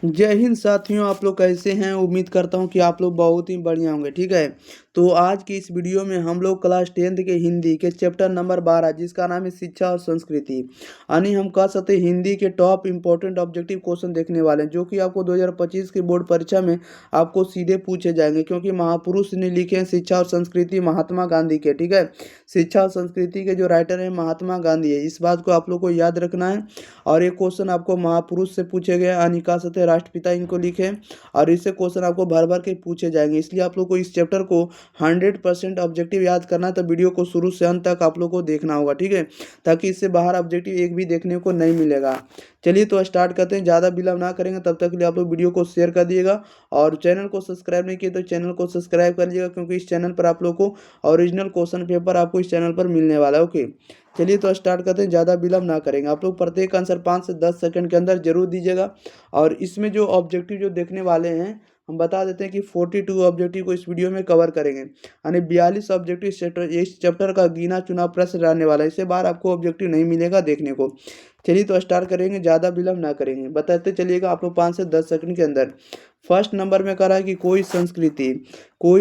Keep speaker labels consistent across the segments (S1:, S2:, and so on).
S1: जय हिंद साथियों, आप लोग कैसे हैं। उम्मीद करता हूं कि आप लोग बहुत ही बढ़िया होंगे। ठीक है, तो आज की इस वीडियो में हम लोग क्लास 10th के हिंदी के चैप्टर नंबर 12 जिसका नाम है शिक्षा और संस्कृति, यानी हम कह सकते हैं हिंदी के टॉप इंपॉर्टेंट ऑब्जेक्टिव क्वेश्चन देखने वाले हैं, जो कि आपको 2025 की बोर्ड परीक्षा में आपको सीधे पूछे जाएंगे, क्योंकि महापुरुष ने लिखे हैं शिक्षा और संस्कृति महात्मा गांधी के। ठीक है, शिक्षा और संस्कृति के जो राइटर हैं महात्मा गांधी है, इस बात को आप लोग को याद रखना है। और ये क्वेश्चन आपको महापुरुष से पूछे गए, अनिका सत्य राष्ट्रपिता इनको लिखे, और इससे क्वेश्चन आपको भर भर के पूछे जाएंगे। इसलिए आप लोग को इस चैप्टर को 100% ऑब्जेक्टिव याद करना है, तो वीडियो को शुरू से अंत तक आप लोग को देखना होगा। ठीक है, ताकि इससे बाहर ऑब्जेक्टिव एक भी देखने को नहीं मिलेगा। चलिए तो स्टार्ट करते हैं, ज़्यादा विलंब ना करेंगे। तब तक के लिए आप लोग वीडियो को शेयर कर दिएगा, और चैनल को सब्सक्राइब नहीं किए तो चैनल को सब्सक्राइब कर लीजिएगा, क्योंकि इस चैनल पर आप लोग को ओरिजिनल क्वेश्चन पेपर आपको इस चैनल पर मिलने वाला है। ओके, चलिए तो स्टार्ट करते हैं, ज़्यादा विलंब ना करेंगे। आप लोग प्रत्येक आंसर 5 से 10 सेकंड के अंदर जरूर दीजिएगा। और इसमें जो ऑब्जेक्टिव जो देखने वाले हैं, हम बता देते हैं कि 42 ऑब्जेक्टिव को इस वीडियो में कवर करेंगे, यानी 42 ऑब्जेक्टिव इस चैप्टर का गिना चुना प्रश्न रहने वाला है। इससे बाहर आपको ऑब्जेक्टिव नहीं मिलेगा देखने को। चलिए तो स्टार्ट करेंगे, ज़्यादा विलंब ना करेंगे, बताते चलिएगा आप लोग 5 से 10 सेकंड के अंदर। फर्स्ट नंबर में कह रहा है कि कोई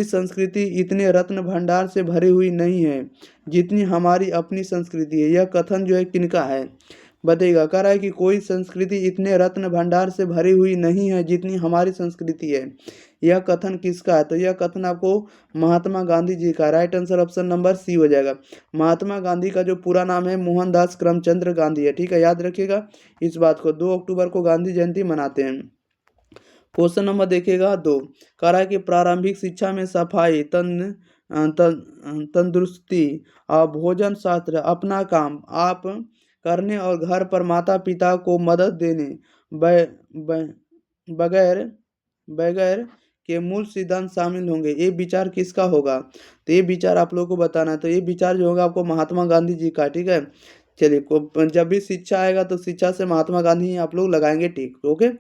S1: संस्कृति इतने रत्न भंडार से भरी हुई नहीं है जितनी हमारी अपनी संस्कृति है। यह कथन जो है किनका है, बताइएगा। कह रहा है कि कोई संस्कृति इतने रत्न भंडार से भरी हुई नहीं है जितनी हमारी संस्कृति है। यह कथन किसका है, तो यह कथन आपको महात्मा गांधी जी का। Right answer option number c हो जाएगा। महात्मा गांधी का जो पूरा नाम है मोहनदास करमचंद्र गांधी है। ठीक है, याद रखिएगा इस बात को। 2 अक्टूबर को गांधी जयंती मनाते हैं। क्वेश्चन नंबर देखिएगा 2। कह रहा है कि प्रारंभिक शिक्षा में सफाई, तंदुरुस्ती और भोजन शास्त्र, अपना काम आप करने और घर पर माता पिता को मदद देने, बगैर बगैर के मूल सिद्धांत शामिल होंगे। ये विचार किसका होगा, तो ये विचार आप लोगों को बताना है। तो ये विचार जो होगा आपको महात्मा गांधी जी का। ठीक है, चलिए जब भी शिक्षा आएगा तो शिक्षा से महात्मा गांधी ही आप लोग लगाएंगे। ठीक, ओके।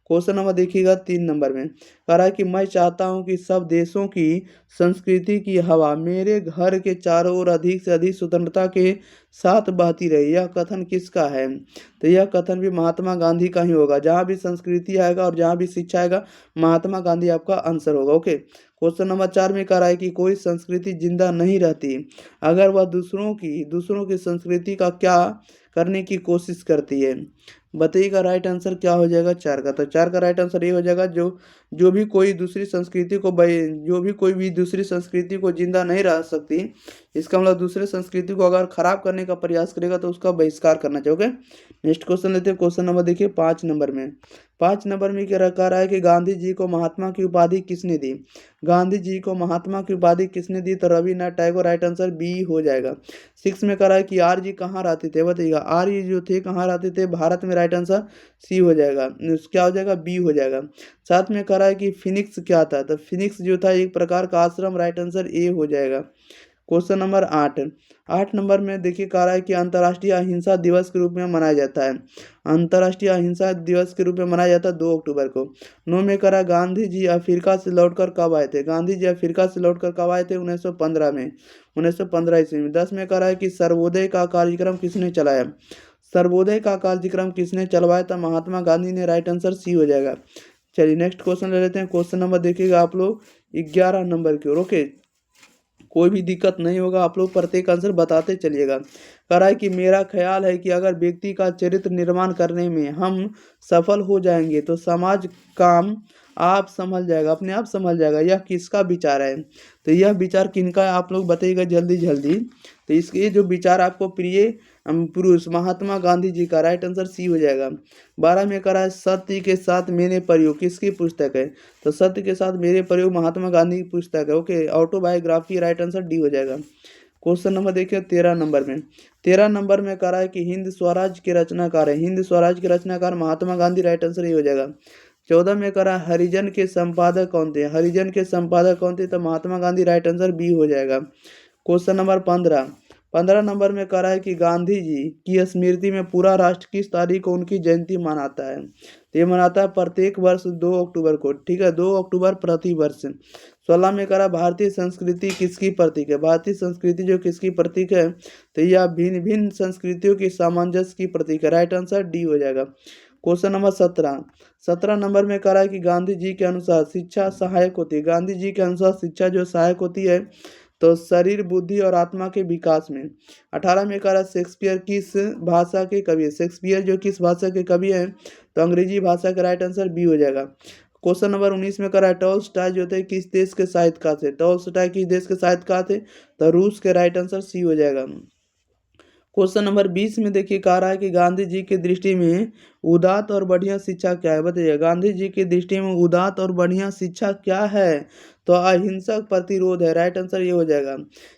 S1: क्वेश्चन नंबर देखिएगा 3 नंबर में। कह रहा है कि मैं चाहता हूं कि सब देशों की संस्कृति की हवा मेरे घर के चारों ओर अधिक से अधिक स्वतंत्रता के साथ बहती रहे। यह कथन किसका है, तो यह कथन भी महात्मा गांधी का ही होगा। जहाँ भी संस्कृति आएगा और जहाँ भी शिक्षा आएगा, महात्मा गांधी आपका आंसर होगा। ओके, क्वेश्चन नंबर 4 में कह रहा है कि कोई संस्कृति जिंदा नहीं रहती अगर वह दूसरों की संस्कृति का क्या करने की कोशिश करती है। बताइएगा राइट आंसर क्या हो जाएगा 4 का, तो 4 का राइट आंसर ये हो जाएगा, जो भी कोई दूसरी संस्कृति को जो भी कोई भी दूसरी संस्कृति को जिंदा नहीं रह सकती, इसका मतलब दूसरे संस्कृति को अगर खराब करने का प्रयास करेगा तो उसका बहिष्कार करना चाहिए। ओके, नेक्स्ट क्वेश्चन लेते हैं। क्वेश्चन नंबर देखिए 5 नंबर में। 5 नंबर में क्या कह रहा है कि गांधी जी को महात्मा की उपाधि किसने दी। गांधी जी को महात्मा की उपाधि किसने दी, तो Rabindranath Tagore. Right answer b हो जाएगा। 6 में कह रहा है कि आर्य जी कहाँ रहते थे, बताइएगा। आर्य जो थे कहाँ रहते थे, भारत में। राइट आंसर सी हो जाएगा, क्या हो जाएगा, बी हो जाएगा। साथ में कह रहा है कि फिनिक्स क्या था, तो फिनिक्स जो था एक प्रकार का आश्रम। राइट आंसर ए हो जाएगा। Question number 8। 8 नंबर में देखिए कह रहा है कि अंतर्राष्ट्रीय अहिंसा दिवस के रूप में मनाया जाता है। अंतर्राष्ट्रीय अहिंसा दिवस के रूप में मनाया जाता है 2 अक्टूबर को। 9 में कह रहा है गांधी जी अफ्रीका से लौटकर कब आए थे। गांधी जी अफ्रीका से लौटकर कब आए थे, 1915 में, 1915 ईस्वी में। 10 में कह रहा है कि सर्वोदय का कार्यक्रम किसने चलाया। सर्वोदय का कार्यक्रम किसने चलवाया था, महात्मा गांधी ने। राइट आंसर सी हो जाएगा। चलिए नेक्स्ट क्वेश्चन ले लेते हैं। क्वेश्चन नंबर देखिएगा आप लोग 11 नंबर की ओर। ओके, कोई भी दिक्कत नहीं होगा, आप लोग प्रत्येक आंसर बताते चलिएगा। कह रहा है कि मेरा ख्याल है कि अगर व्यक्ति का चरित्र निर्माण करने में हम सफल हो जाएंगे तो समाज काम आप संभल जाएगा, अपने आप संभल जाएगा। यह किसका विचार है, तो यह विचार किनका है, आप लोग बताइएगा जल्दी जल्दी। तो इसके जो विचार आपको प्रिय पुरुष महात्मा गांधी जी का। राइट आंसर सी हो जाएगा। 12 में कह रहा है सत्य के साथ मेरे प्रयोग किसकी पुस्तक है, तो सत्य के साथ मेरे प्रयोग महात्मा गांधी की पुस्तक है। Okay, autobiography. Right answer D हो जाएगा। क्वेश्चन नंबर देखिए 13 नंबर में। 13 नंबर में कह रहा है कि हिंद स्वराज के रचनाकार है। हिंद स्वराज के रचनाकार महात्मा गांधी। राइट आंसर ये हो जाएगा। 14 में कह रहा है हरिजन के संपादक कौन थे। हरिजन के संपादक कौन थे, तो Mahatma Gandhi. Right answer b हो जाएगा। Question number 15। 15 नंबर में कह रहा है कि गांधी जी की स्मृति में पूरा राष्ट्र किस तारीख को उनकी जयंती मनाता है। तो ये मनाता है प्रत्येक वर्ष 2 अक्टूबर को, ठीक है, 2 अक्टूबर प्रति वर्ष। 16 में कह रहा भारतीय संस्कृति किसकी प्रतीक है। भारतीय संस्कृति जो किसकी प्रतीक है, तो यह भिन्न भिन्न संस्कृतियों की सामंजस्य की प्रतीक है। राइट आंसर डी हो जाएगा। क्वेश्चन नंबर 17 नंबर में कह रहा है कि गांधी जी के अनुसार शिक्षा सहायक होती है। गांधी जी के अनुसार शिक्षा जो सहायक होती है तो शरीर, बुद्धि और आत्मा के विकास में। 18 में कह रहा है शेक्सपियर किस भाषा के कवि है। शेक्सपियर जो किस भाषा के कवि है, तो अंग्रेजी भाषा का। राइट आंसर बी हो जाएगा। क्वेश्चन नंबर 19 में कह रहा है टॉलस्टॉय जो थे किस देश के साहित्यकार थे। टॉलस्टॉय किस देश के साहित्यकार थे, तो रूस के। राइट आंसर सी हो जाएगा। क्वेश्चन नंबर 20 में देखिए कह रहा है कि गांधी जी की दृष्टि में उदात्त और बढ़िया शिक्षा क्या है। बताइए गांधी जी की दृष्टि में उदात्त और बढ़िया शिक्षा क्या है, तो अहिंसक प्रतिरोध है। राइट आंसर ये हो जाएगा।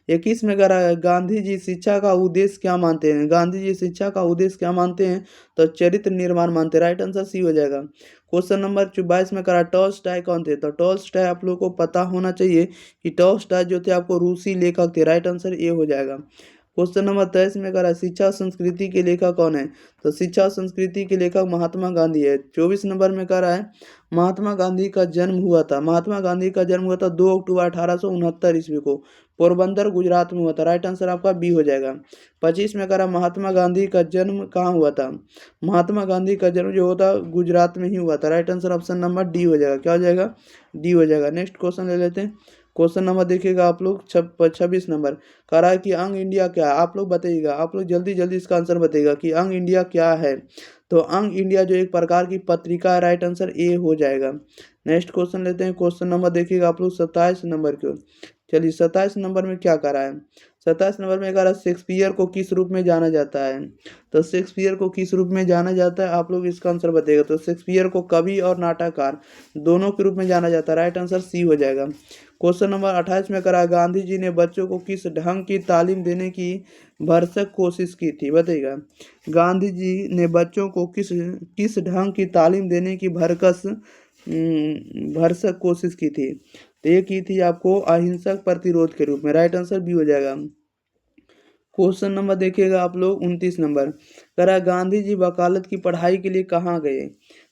S1: 21 में कह रहा है गांधी जी शिक्षा का उद्देश्य क्या मानते हैं। गांधी जी शिक्षा का उद्देश्य क्या मानते हैं, तो चरित्र निर्माण मानते हैं। राइट आंसर सी हो जाएगा। क्वेश्चन नंबर 22 में कह रहा है टॉलस्टॉय कौन थे, तो टॉलस्टॉय आप लोगों को पता होना चाहिए कि टॉलस्टॉय जो थे आपको रूसी लेखक थे। राइट आंसर ये हो जाएगा। क्वेश्चन नंबर 23 में कह रहा है शिक्षा और संस्कृति के लेखक कौन है, तो शिक्षा और संस्कृति के लेखक महात्मा गांधी है। 24 नंबर में कह रहा है महात्मा गांधी का जन्म हुआ था। महात्मा गांधी का जन्म हुआ था 2 अक्टूबर 1869 ईस्वी को, पोरबंदर गुजरात में हुआ था। राइट आंसर आपका बी हो जाएगा। 25 में कह रहा है महात्मा गांधी का जन्म कहाँ हुआ था। महात्मा गांधी का जन्म जो होता गुजरात में ही हुआ था। Right answer option number D हो जाएगा। क्या हो जाएगा, डी हो जाएगा। नेक्स्ट क्वेश्चन ले लेते हैं। क्वेश्चन नंबर देखिएगा आप लोग 26 नंबर कह रहा है कि अंग इंडिया क्या है। आप लोग बताइएगा, आप लोग जल्दी जल्दी इसका आंसर बताइएगा कि अंग इंडिया क्या है। तो अंग इंडिया जो एक प्रकार की पत्रिका है। राइट आंसर ए हो जाएगा। नेक्स्ट क्वेश्चन लेते हैं। क्वेश्चन नंबर देखिएगा आप लोग 27 नंबर को। चलिए 27 नंबर में क्या कह रहा है। 27 नंबर में कह रहा है शेक्सपियर को किस रूप में जाना जाता है, तो शेक्सपियर को किस रूप में जाना जाता है, आप लोग इसका आंसर बताइएगा। तो शेक्सपियर को कवि और नाटककार दोनों के रूप में जाना जाता है। राइट आंसर सी हो जाएगा। क्वेश्चन नंबर 28 में करा गांधी जी ने बच्चों को किस ढंग की तालीम देने की भरसक कोशिश की थी। बताइएगा गांधी जी ने बच्चों को किस किस ढंग की तालीम देने की भरसक कोशिश की थी, तो ये की थी आपको अहिंसक प्रतिरोध के रूप में। राइट आंसर बी हो जाएगा। क्वेश्चन नंबर देखिएगा आप लोग 29 नंबर करा गांधी जी वकालत की पढ़ाई के लिए कहाँ गए।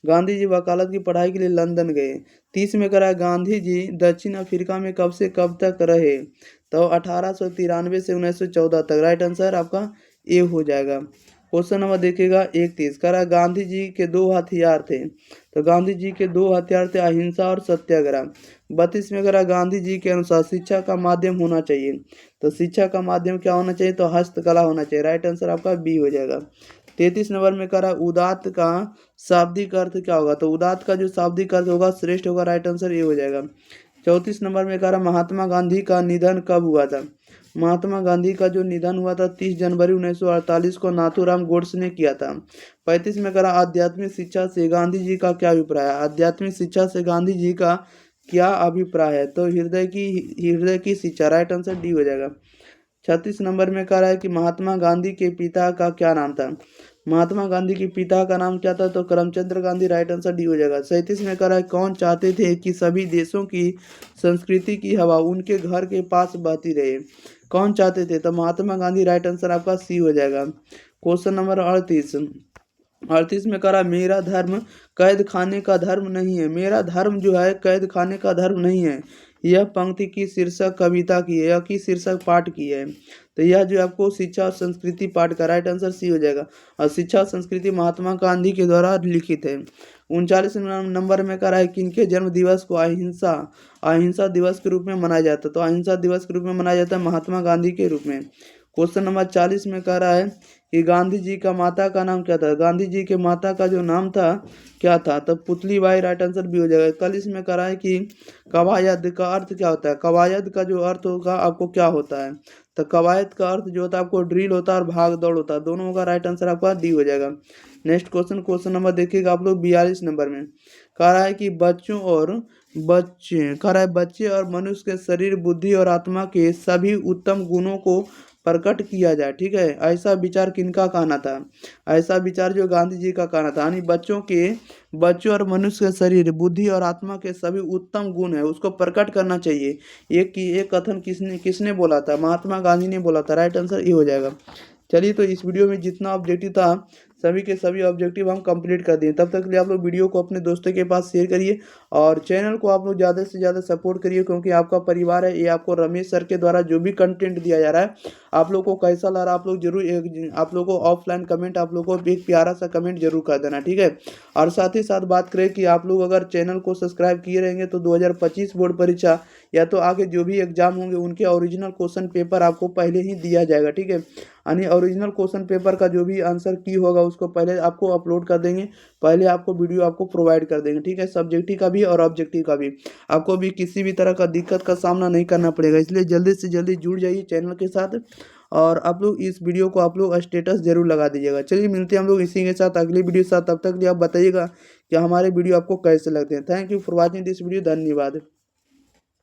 S1: गांधी जी वकालत की पढ़ाई के लिए लंदन गए। 30 में करा गांधी जी दक्षिण अफ्रीका में कब से कब तक रहे, तो 1893 से 1914 तक। राइट आंसर आपका ए हो जाएगा। क्वेश्चन नंबर देखिएगा 31 करा गांधी जी के दो हथियार थे, तो गांधी जी के दो हथियार थे अहिंसा और सत्याग्रह। 32 में करा गांधी जी के अनुसार शिक्षा का माध्यम होना चाहिए, तो शिक्षा का माध्यम क्या होना चाहिए, तो हस्तकला होना चाहिए। राइट आंसर आपका बी हो जाएगा। 33 नंबर में करा उदात्त का शाब्दिक अर्थ क्या होगा, तो उदात्त का जो शाब्दिक अर्थ होगा श्रेष्ठ होगा। राइट आंसर ये हो जाएगा। 34 नंबर में करा महात्मा गांधी का निधन कब हुआ था। महात्मा गांधी का जो निधन हुआ था 30 जनवरी 1948 को नाथूराम गोडसे ने किया था। 35 में करा आध्यात्मिक शिक्षा से गांधी जी का क्या अभिप्राय है। आध्यात्मिक शिक्षा से गांधी जी का क्या अभिप्राय है, तो हृदय की शिक्षा। राइट आंसर डी हो जाएगा। 36 नंबर में कह रहा है कि महात्मा गांधी के पिता का क्या नाम था। महात्मा गांधी के पिता का नाम क्या था, तो Karamchand Gandhi. Right answer D हो जाएगा। 37 में कह रहा है कौन चाहते थे कि सभी देशों की संस्कृति की हवा उनके घर के पास बहती रहे। कौन चाहते थे, तो महात्मा गांधी। राइट आंसर आपका सी हो जाएगा। क्वेश्चन नंबर 38 में कह रहा मेरा धर्म कैद खाने का धर्म नहीं है। मेरा धर्म जो है कैद खाने का धर्म नहीं है। यह पंक्ति की शीर्षक कविता की है या की शीर्षक पाठ की है, तो यह जो आपको शिक्षा और संस्कृति पाठ का। राइट आंसर सी हो जाएगा। और शिक्षा और संस्कृति महात्मा गांधी के द्वारा लिखित है। 39 नंबर में कह रहा है किनके जन्म दिवस को अहिंसा दिवस के रूप में मनाया जाता है, तो अहिंसा दिवस के रूप में मनाया जाता है महात्मा गांधी के रूप में। क्वेश्चन नंबर 40 में कह रहा है कि गांधी जी का माता का नाम क्या था। गांधी जी के माता का जो नाम था क्या था, तो पुतली बाई। राइट आंसर भी हो जाएगा। 41 में कह रहा है कि कवायद का अर्थ क्या होता है। कवायद का जो अर्थ होगा आपको क्या होता है, तो कवायद का अर्थ जो होता है आपको ड्रिल होता है और भाग दौड़ होता है, दोनों होगा। राइट आंसर आपका डी हो जाएगा। नेक्स्ट क्वेश्चन नंबर देखिएगा आप लोग 42 नंबर में कह रहा है कि बच्चे और मनुष्य के शरीर, बुद्धि और आत्मा के सभी उत्तम गुणों को प्रकट किया जाए, ठीक है। ऐसा विचार किनका कहना था? ऐसा विचार जो गांधी जी का कहना था, यानी बच्चों और मनुष्य के शरीर, बुद्धि और आत्मा के सभी उत्तम गुण है उसको प्रकट करना चाहिए। ये कथन किसने किसने बोला था? महात्मा गांधी ने बोला था। राइट आंसर ये हो जाएगा। चलिए, तो इस वीडियो में जितना ऑब्जेक्टिव था सभी के सभी ऑब्जेक्टिव हम कंप्लीट कर दिए। तब तक के लिए आप लोग वीडियो को अपने दोस्तों के पास शेयर करिए और चैनल को आप लोग ज़्यादा से ज़्यादा सपोर्ट करिए, क्योंकि आपका परिवार है। ये आपको रमेश सर के द्वारा जो भी कंटेंट दिया जा रहा है, आप लोग को कैसा लग रहा है, आप लोग जरूर आप लोग को ऑफलाइन कमेंट, आप लोग को एक प्यारा सा कमेंट जरूर कर देना, ठीक है। और साथ ही साथ बात करें कि आप लोग अगर चैनल को सब्सक्राइब किए रहेंगे तो 2025 बोर्ड परीक्षा या तो आगे जो भी एग्जाम होंगे उनके ओरिजिनल क्वेश्चन पेपर आपको पहले ही दिया जाएगा, ठीक है। यानी ओरिजिनल क्वेश्चन पेपर का जो भी आंसर की होगा उसको पहले आपको अपलोड कर देंगे, पहले आपको वीडियो आपको प्रोवाइड कर देंगे, ठीक है। सब्जेक्टिव का भी और ऑब्जेक्टिव का भी आपको भी किसी भी तरह का दिक्कत का सामना नहीं करना पड़ेगा। इसलिए जल्दी से जल्दी जुड़ जाइए चैनल के साथ और आप लोग इस वीडियो को आप लोग स्टेटस जरूर लगा दीजिएगा। चलिए, मिलते हैं हम लोग इसी के साथ अगली वीडियो के साथ। तब तक लिए आप बताइएगा कि हमारे वीडियो आपको कैसे लगते हैं। Thank you for watching this video. धन्यवाद।